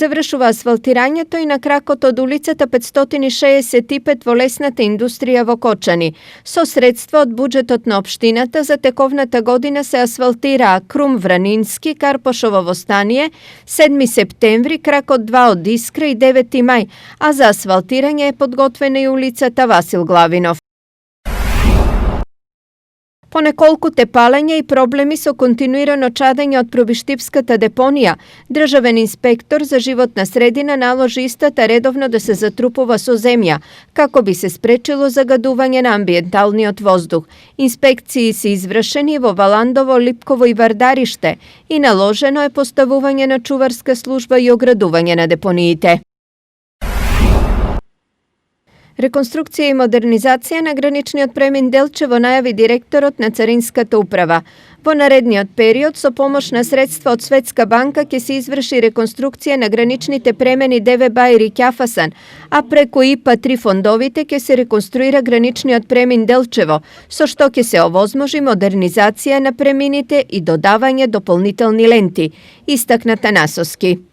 Завршува асфалтирањето и на кракот од улицата 565 во лесната индустрија во Кочани. Со средства од буџетот на општината за тековната година се асфалтираа Крум Вранински, Карпошово Востаније, 7 септември, кракот 2 од Искра и 9 мај, а за асфалтирање е подготвена и улицата Васил Главинов. По неколку тепалења и проблеми со континуирано чадење од пробиштипската депонија, државен инспектор за животна средина наложи истата редовно да се затрупува со земја, како би се спречило загадување на амбиенталниот воздух. Инспекции се извршени во Валандово, Липково и Вардариште и наложено е поставување на чуварска служба и оградување на депониите. Реконструкција и модернизација на граничниот премин Делчево најави директорот на Царинската управа. Во наредниот период со помош на средства од Светска банка ќе се изврши реконструкција на граничните премени Деве Баир и Ќафасан, а преку ИПА 3 фондовите ќе се реконструира граничниот премин Делчево, со што ќе се овозможи модернизација на премините и додавање дополнителни ленти, истакна Танасовски.